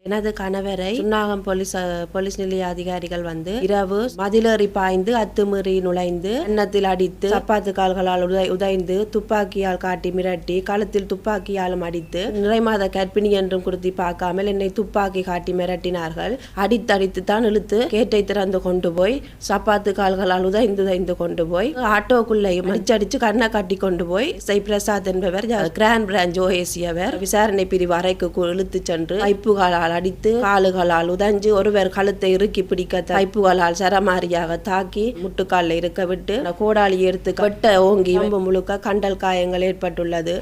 எனது கணவரை சுன்னாகம் போலீஸ் நிலைய அதிகாரிகள் இரவு மதிலேறி பாய்ந்து அத்துமீறி நுழைந்து எண்ணத்தில் அடித்து சப்பாத்து கால்களால் உதைந்து துப்பாக்கியால் காட்டி மிரட்டி கழுத்தில் துப்பாக்கியாலும் அடித்து நிறைமாத கர்ப்பிணி என்றும் குறித்து பார்க்காமல் என்னை துப்பாக்கி காட்டி மிரட்டினார்கள். அடித்தடித்து தான் இழுத்து கேட்டை திறந்து கொண்டு போய் சப்பாத்து கால்களால் உதைந்து கொண்டு போய் ஆட்டோக்குள்ளையும் அடிச்சடிச்சு கண்ணை கட்டி கொண்டு போய் பிரசாத் என்பவர் கிராண்ட் பிரான்ச் ஓஏசி அவர் விசாரணை பிரிவு அறைக்கு இழுத்து சென்று பைப்புகளால் அடித்து காலுகளால் உதஞ்சு ஒருவர் கழுத்தை இறுக்கி பிடிக்க பைப்புகளால் சரமாரியாக தாக்கி முட்டுக்காலில் இருக்க விட்டு கோடாலி எடுத்து வெட்ட ஓங்கி உடம்பு முழுக்க கண்டல் காயங்கள் ஏற்பட்டுள்ளது.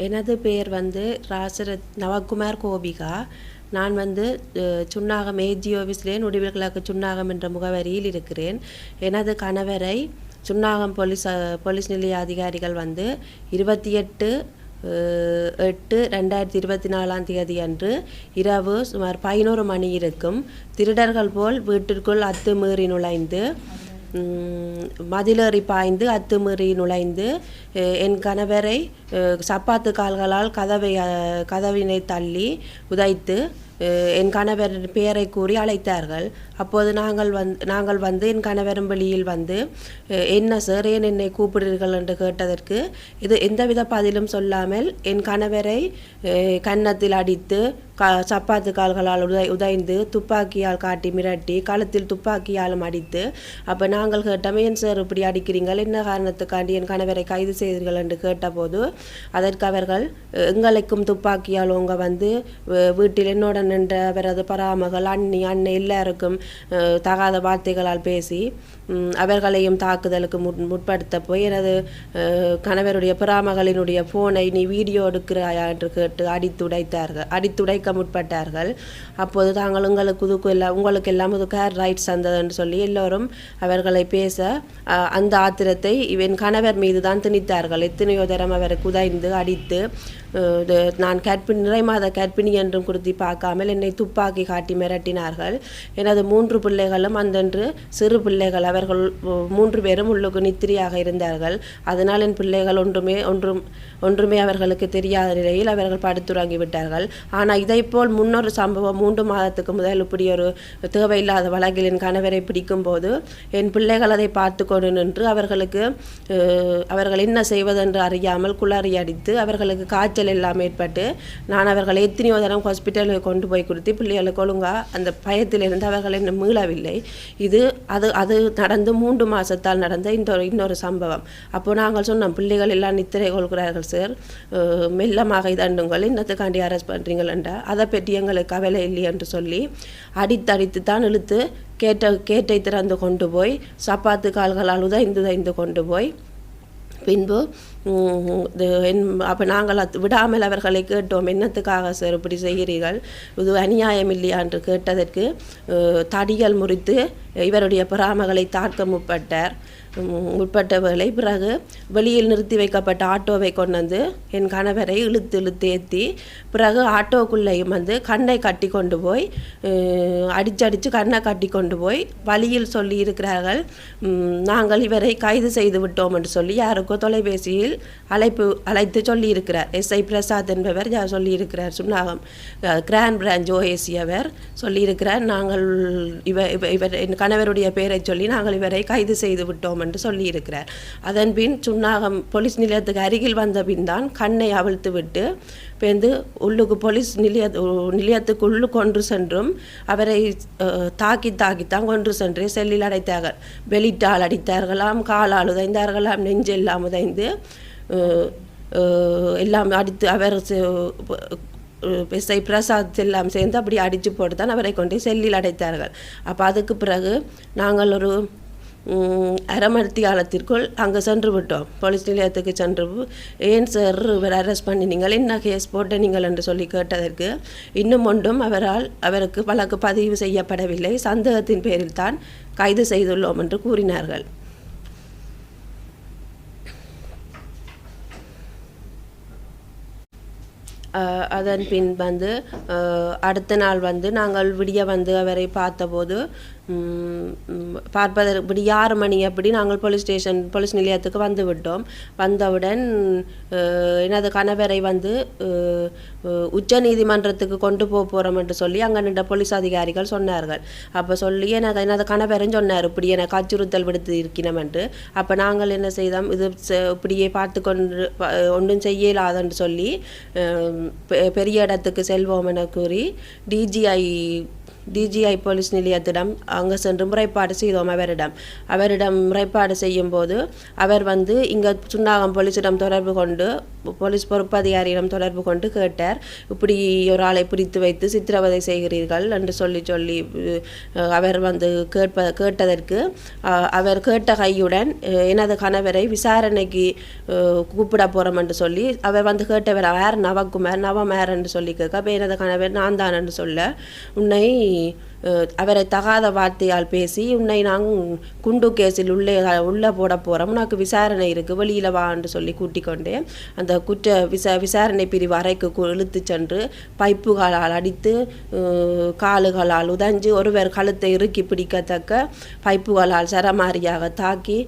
எனது பெயர் ராசரத் நவகுமார் கோபிகா. நான் சுன்னாகம் ஏஜி ஆஃபீஸ்லேயே நுடிவில் கிழக்கு சுன்னாகம் என்ற முகவரியில் இருக்கிறேன். எனது கணவரை சுன்னாகம் போலீஸ் நிலைய அதிகாரிகள் 28/8/2024 அன்று இரவு சுமார் 11 மணி இருக்கும் திருடர்கள் போல் வீட்டிற்குள் அத்துமீறி நுழைந்து மதிலேறி பாய்ந்து அத்துமீறி நுழைந்து என் கணவரை சப்பாத்து கால்களால் கதவினை தள்ளி உதைத்து என் கணவரின் பெயரை கூறி அழைத்தார்கள். அப்போது நாங்கள் என் கணவரும் வெளியில் என்ன சார் ஏன் என்னை கூப்பிடுறீர்கள் என்று கேட்டதற்கு இது எந்தவித பதிலும் சொல்லாமல் என் கணவரை கன்னத்தில் அடித்து சப்பாத்து கால்களால் உதைந்து துப்பாக்கியால் காட்டி மிரட்டி கழுத்தில் துப்பாக்கியாலும் அடித்து அப்போ நாங்கள் கேட்டோம், ஏன் சார் இப்படி அடிக்கிறீங்கள், என்ன காரணத்துக்காண்டி என் கணவரை கைது செய்தீர்கள் என்று கேட்டபோது அதற்கு அவர்கள் எங்களுக்கும் துப்பாக்கியால் உங்க வீட்டில் என்னோட நின்ற அவரது பராமகள் அண்ணன் எல்லாருக்கும் தகாத வார்த்தைகளால் பேசி அவர்களையும் தாக்குதலுக்கு முற்படுத்த போய் எனது கணவருடைய பராமகளினுடைய போனை நீ வீடியோ எடுக்கிறாயா என்று கேட்டு அடித்துடைக்க முற்பட்டார்கள். அப்போது தாங்கள் உங்களுக்கு எல்லாம் கேர் ரைட்ஸ் தந்ததுன்னு சொல்லி எல்லோரும் அவர்களை பேச அந்த ஆத்திரத்தை என் கணவர் மீது தான் திணித்தார்கள். எத்தனையோ தரம் அவருக்கு உதைந்து அடித்து நான் நிறைமாத கர்ப்பிணி என்றும் குறித்து பார்க்காமல் என்னை துப்பாக்கி காட்டி மிரட்டினார்கள். எனது 3 பிள்ளைகளும் அன்றன்று சிறு பிள்ளைகள், அவர்கள் 3 பேரும் உள்ளுக்கு நித்திரியாக இருந்தார்கள். அதனால் என் பிள்ளைகள் ஒன்றுமே அவர்களுக்கு தெரியாத நிலையில் அவர்கள் படுத்துறங்கி விட்டார்கள். ஆனால் இதைப்போல் முன்னொரு சம்பவம் 3 மாதத்துக்கு முதல் இப்படி ஒரு தேவையில்லாத வழக்கில் என் கணவரை பிடிக்கும் போது என் பிள்ளைகள் அதை பார்த்து கொண்டு நின்று அவர்கள் என்ன செய்வதென்று அறியாமல் குளறி அடித்து அவர்களுக்கு காய்ச்சல் எல்லாம் ஏற்பட்டு நான் அவர்களை எத்தனையோ தரம் ஹாஸ்பிட்டலுக்கு கொண்டு போய் கொடுத்து பிள்ளைகளுக்கு ஒழுங்கா அந்த பயத்திலிருந்து அவர்கள் என்ன மீளவில்லை. அது நடந்து 3 மாதத்தால் நடந்த இன்னொரு சம்பவம். அப்போ நாங்கள் சொன்னோம், பிள்ளைகள் எல்லாம் நித்திரை கொள்கிறார்கள் சார், மெல்லமாக இதண்டுங்கள், இன்னத்துக்காண்டி அரெஸ்ட் பண்ணுறீங்கள் என்றால் அதை பற்றி எங்களுக்கு கவலை இல்லை என்று சொல்லி அடித்து தான் இழுத்து கேட்டை திறந்து கொண்டு போய் சப்பாத்து கால்களால் உதைந்து கொண்டு போய் பின்பு அப்போ நாங்கள் விடாமல் அவர்களை கேட்டோம், என்னத்துக்காக சார் இப்படி செய்கிறீர்கள், இது அநியாயம் இல்லையா என்று கேட்டதற்கு தடிகள் முறித்து இவருடைய பராமகளை தாக்க முற்பட்டவர்களை பிறகு வெளியில் நிறுத்தி வைக்கப்பட்ட ஆட்டோவை கொண்டு என் கணவரை இழுத்து ஏற்றி பிறகு ஆட்டோக்குள்ளேயும் கண்ணை கட்டி கொண்டு போய் அடிச்சு கண்ணை கட்டி கொண்டு போய் வழியில் சொல்லி இருக்கிறார்கள், நாங்கள் இவரை கைது செய்து விட்டோம் என்று சொல்லி யாருக்கோ தொலைபேசியில் அழைத்து சொல்லி இருக்கிறார். எஸ்ஐ பிரசாத் என்பவர் சொல்லியிருக்கிறார். சுன்னாகம் கிராண்ட் பிரான்ச் ஓஏசி அவர் சொல்லியிருக்கிறார், நாங்கள் இவர் என் கணவருடைய பெயரை சொல்லி நாங்கள் இவரை கைது செய்து விட்டோம் என்று சொல்லியிருக்கிறார். அதன் பின் சுன்னாகம் போலீஸ் நிலையத்துக்கு அருகில் வந்த பின் தான் கண்ணை அவிழ்த்து விட்டு உள்ளுக்கு போலீஸ் நிலையத்துக்குள்ளு கொன்று சென்றும் அவரை தாக்கித்தான் கொன்று சென்று செல்லில் அடைத்தார்கள். வெளிட்டால் அடித்தார்களாம், காலால் உதைந்தார்களாம், நெஞ்செல்லாம் உதைந்து எல்லாம் அடித்து அவர் எஸ்ஐ பிரசாத் எல்லாம் சேர்ந்து அப்படி அடித்து போட்டு தான் அவரை கொண்டு செல்லில் அடைத்தார்கள். அப்போ அதுக்கு பிறகு நாங்கள் ஒரு அரை மணி காலத்திற்குள் அங்கே சென்று விட்டோம். போலீஸ் நிலையத்துக்கு சென்று ஏன் சார் இவர் அரெஸ்ட் பண்ணினீங்கள், என்ன கேஸ் போட்ட நீங்கள் என்று சொல்லி கேட்டதற்கு இன்னும் ஒன்றும் அவருக்கு வழக்கு பதிவு செய்யப்படவில்லை, சந்தேகத்தின் பேரில் தான் கைது செய்துள்ளோம் என்று கூறினார்கள். அதன் பின் அடுத்த நாள் நாங்கள் விடிய அவரை பார்த்தபோது பார்ப்பதற்கு இப்படி 6 மணி அப்படி நாங்கள் போலீஸ் நிலையத்துக்கு வந்து விட்டோம். வந்தவுடன் எனது கணவரை வந்து உச்ச நீதிமன்றத்துக்கு கொண்டு போகிறோம் என்று சொல்லி அங்கே நின்ற போலீஸ் அதிகாரிகள் சொன்னார்கள். அப்போ சொல்லி எனது கணவரும் சொன்னார் இப்படி எனக்கு அச்சுறுத்தல் விடுத்து இருக்கிறோம் என்று. அப்போ நாங்கள் என்ன செய்தோம், இது இப்படியே பார்த்து கொண்டு ஒன்றும் செய்யலாதுன்னு சொல்லி பெரிய இடத்துக்கு செல்வோம் என கூறி டிஜிஐ போலீஸ் நிலையத்திடம் அங்கே சென்று முறைப்பாடு செய்தோம். அவரிடம் முறைப்பாடு செய்யும்போது அவர் வந்து இங்கே சுன்னாகம் போலீஸிடம் தொடர்பு கொண்டு போலீஸ் பொறுப்பு அதிகாரியிடம் தொடர்பு கொண்டு கேட்டார், இப்படி ஒரு ஆளை பிடித்து வைத்து சித்திரவதை செய்கிறீர்கள் என்று சொல்லி அவர் வந்து கேட்டதற்கு அவர் கேட்ட கையுடன் எனது கணவரை விசாரணைக்கு கூப்பிட போகிறோம் என்று சொல்லி அவர் வந்து கேட்டவர் யார் நவகுமார் என்று சொல்லி கேட்க, அப்போ எனது கணவர் நான் தான் என்று சொல்ல, உன்னை அவரை தகாத வார்த்தையால் பேசி உன்னை நாங்கள் குண்டு கேஸில் உள்ளே போட போகிறோம், உனக்கு விசாரணை இருக்குது, வெளியில் வா என்று சொல்லி கூட்டிக் கொண்டே அந்த விசாரணை பிரிவு அறைக்கு இழுத்து சென்று பைப்புகளால் அடித்து காலுகளால் உதஞ்சு ஒருவர் கழுத்தை இறுக்கி பிடிக்கத்தக்க பைப்புகளால் சரமாரியாக தாக்கி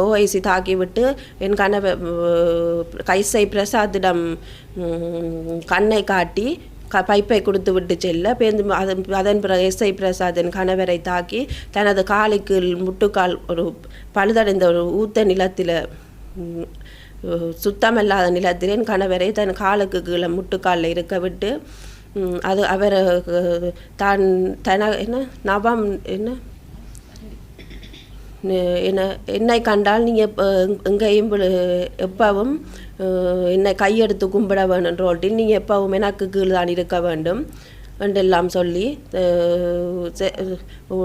ஓஐசி தாக்கிவிட்டு என் கணவர் கைசை பிரசாத்திடம் கண்ணை காட்டி பைப்பை கொடுத்து விட்டு செல்ல அதன் பிறகு எஸ்ஐ பிரசாத்தின் கணவரை தாக்கி தனது காலுக்கு முட்டுக்கால் ஒரு பழுதடைந்த ஒரு ஊத்த நிலத்தில் சுத்தமில்லாத நிலத்தில் என் கணவரை தன் காலுக்கு கீழே முட்டுக்காலில் இருக்க விட்டு அது அவர் தான் நவம் என்னை கண்டால் நீங்கள் எங்கேயும் எப்பவும் என்னை கையெடுத்து கும்பிட வேணும், ரோட்டில் நீங்கள் எப்பவும் எனக்கு கீழ் தான் இருக்க வேண்டும் என்றெல்லாம் சொல்லி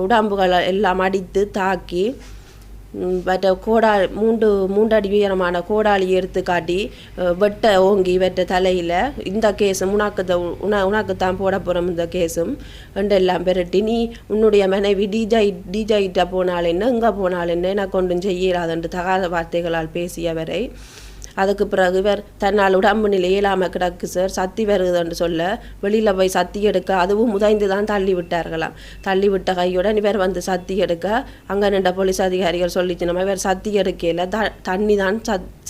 உடம்புகளை எல்லாம் அடித்து தாக்கி மற்ற மூன்று அடி உயரமான கோடாளி எடுத்து காட்டி வெட்ட ஓங்கி வெட்ட தலையில் இந்த கேஸும் உனக்குத்தான் போட போகிறோம் இந்த கேஸும் என்றெல்லாம் பெருட்டி, நீ உன்னுடைய மனைவி டிஜைட்ட போனால் என்ன எங்கே போனால் என்ன எனக்கு ஒன்றும் செய்யலாதென்று தகாத வார்த்தைகளால் பேசியவரை அதுக்கு பிறகு இவர் தன்னால் உடம்பு நிலை இயலாமல் கிடக்கு சார், சத்தி வருகுதுன்னு சொல்ல வெளியில் போய் சத்தி எடுக்க அதுவும் முதைந்து தான் தள்ளி விட்டார்களாம். தள்ளி விட்ட கையுடன் இவர் வந்து சத்தி எடுக்க அங்கே நின்ற போலீஸ் அதிகாரிகள் சொல்லிச்சு, நம்ம இவர் சத்தி எடுக்கையில் தண்ணி தான்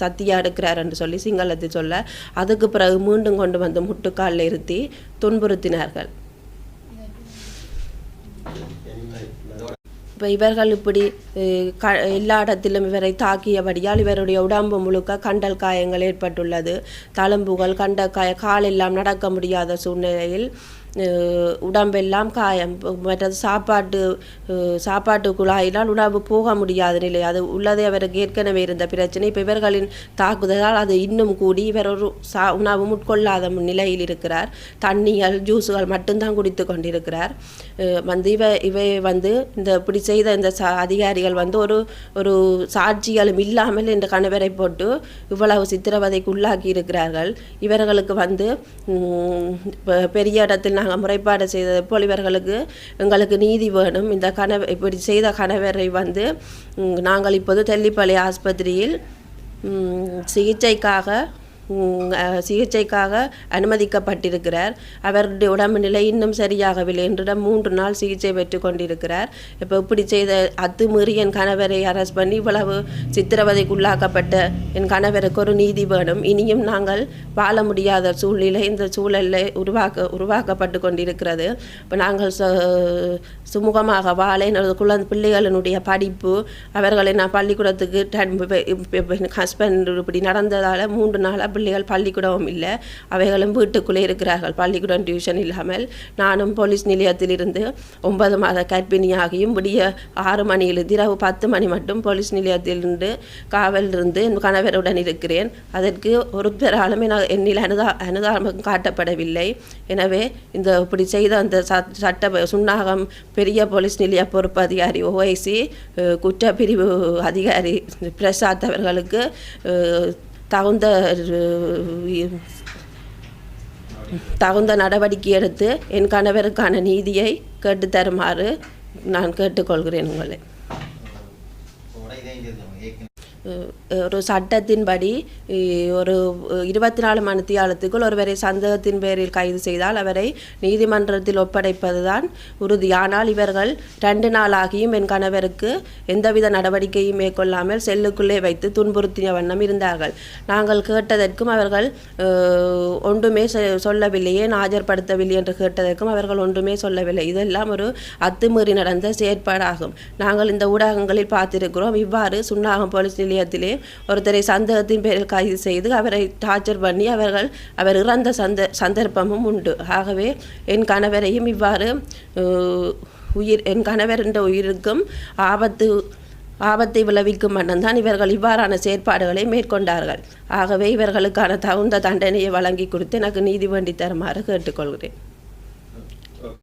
சத்தியாக எடுக்கிறார் என்று சொல்லி சிங்களத்தை சொல்ல அதுக்கு பிறகு மீண்டும் கொண்டு வந்து முட்டுக்காலில் இருத்தி துன்புறுத்தினார்கள். இப்போ இவர்கள் இப்படி எல்லா இடத்திலும் இவரை தாக்கியபடியால் இவருடைய உடம்பு முழுக்க கண்டல் காயங்கள் ஏற்பட்டுள்ளது. தழும்புகள், கால் எல்லாம் நடக்க முடியாத சூழ்நிலையில் உடம்பெல்லாம் காயம், மற்றது சாப்பாட்டு குழாயினால் உடம்பு போக முடியாத நிலை, அது உள்ளதே அவருக்கு ஏற்கனவே இருந்த பிரச்சனை. இப்போ இவர்களின் தாக்குதலால் அது இன்னும் கூடி இவர் ஒரு உணவு உட்கொள்ளாத நிலையில் இருக்கிறார். தண்ணிகள் ஜூஸுகள் மட்டும்தான் குடித்து கொண்டிருக்கிறார். வந்து இவை வந்து இந்த இப்படி செய்த இந்த அதிகாரிகள் வந்து ஒரு சாட்சிகளும் இல்லாமல் இந்த கணவரை போட்டு இவ்வளவு சித்திரவதைக்கு உள்ளாக்கி இருக்கிறார்கள். இவர்களுக்கு வந்து பெரிய இடத்தில் நாங்கள் முறைப்பாடு செய்தது போல் இவர்களுக்கு எங்களுக்கு நீதி வேணும். இந்த இப்படி செய்த கணவரை வந்து நாங்கள் இப்போது தெல்லிப்பள்ளி ஆஸ்பத்திரியில் சிகிச்சைக்காக அனுமதிக்கப்பட்டிருக்கிறார். அவருடைய உடம்பு நிலை இன்னும் சரியாகவில்லை. என்றிடம் 3 நாள் சிகிச்சை பெற்று கொண்டிருக்கிறார். இப்போ இப்படி செய்த அத்துமீறி என் கணவரை அரெஸ்ட் பண்ணி இவ்வளவு சித்திரவதைக்குள்ளாக்கப்பட்ட என் கணவருக்கு ஒரு நீதி வேணும். இனியும் நாங்கள் வாழ முடியாத சூழ்நிலை இந்த சூழலில் உருவாக்கப்பட்டு கொண்டிருக்கிறது. இப்போ நாங்கள் சுமூகமாக வாழ எனது பிள்ளைகளினுடைய படிப்பு, அவர்களை நான் பள்ளிக்கூடத்துக்கு ஹஸ்பண்ட் இப்படி நடந்ததால் 3 நாளாக பிள்ளைகள் பள்ளிக்கூடமும் இல்லை, அவைகளும் வீட்டுக்குள்ளே இருக்கிறார்கள். பள்ளிக்கூடம் டியூஷன் இல்லாமல் நானும் போலீஸ் நிலையத்திலிருந்து 9 மாத கர்ப்பிணியாகியும் விடிய 6 மணியிலிருந்து இரவு 10 மணி மட்டும் போலீஸ் நிலையத்திலிருந்து காவலிருந்து என் கணவருடன் இருக்கிறேன். அதற்கு ஒரு பெறாலும் என்னில் அனுதாபம் காட்டப்படவில்லை. எனவே இந்த இப்படி செய்த அந்த சுன்னாகம் பெரிய போலீஸ் நிலைய பொறுப்பு அதிகாரி ஓஐசி குற்றப்பிரிவு அதிகாரி பிரசாத் அவர்களுக்கு தகுந்த நடவடிக்கை எடுத்து என் கணவருக்கான நீதியை கேட்டுத்தருமாறு நான் கேட்டுக்கொள்கிறேன் உங்களை. ஒரு சட்டத்தின்படி ஒரு 24 மணித்தியாலத்துக்குள் ஒருவரை சந்தேகத்தின் பேரில் கைது செய்தால் அவரை நீதிமன்றத்தில் ஒப்படைப்பதுதான் உறுதி. ஆனால் இவர்கள் 2 நாளாகியும் என் கணவருக்கு எந்தவித நடவடிக்கையும் மேற்கொள்ளாமல் செல்லுக்குள்ளே வைத்து துன்புறுத்திய வண்ணம் இருந்தார்கள். நாங்கள் கேட்டதற்கும் அவர்கள் ஒன்றுமே சொல்லவில்லை, ஏன் ஆஜர்படுத்தவில்லை என்று கேட்டதற்கும் அவர்கள் ஒன்றுமே சொல்லவில்லை. இதெல்லாம் ஒரு அத்துமீறி நடந்த செயற்பாடாகும். நாங்கள் இந்த ஊடகங்களில் பார்த்திருக்கிறோம். இவ்வாறு சுன்னாகம் போலீஸ் நிலையத்திலே ஒருத்தரை சந்தேகத்தின் பேரில் கைது செய்து அவரை டார்ச்சர் பண்ணி அவர் இறந்த சந்தர்ப்பமும் உண்டு. ஆகவே என் கணவரையும் இவ்வாறு என் கணவர் என்ற உயிருக்கும் ஆபத்தை விளைவிக்கும் வண்ணம்தான் இவர்கள் இவ்வாறான செயற்பாடுகளை மேற்கொண்டார்கள். ஆகவே இவர்களுக்கான தகுந்த தண்டனையை வழங்கி கொடுத்து எனக்கு நீதி வேண்டி தருமாறு கேட்டுக்கொள்கிறேன்.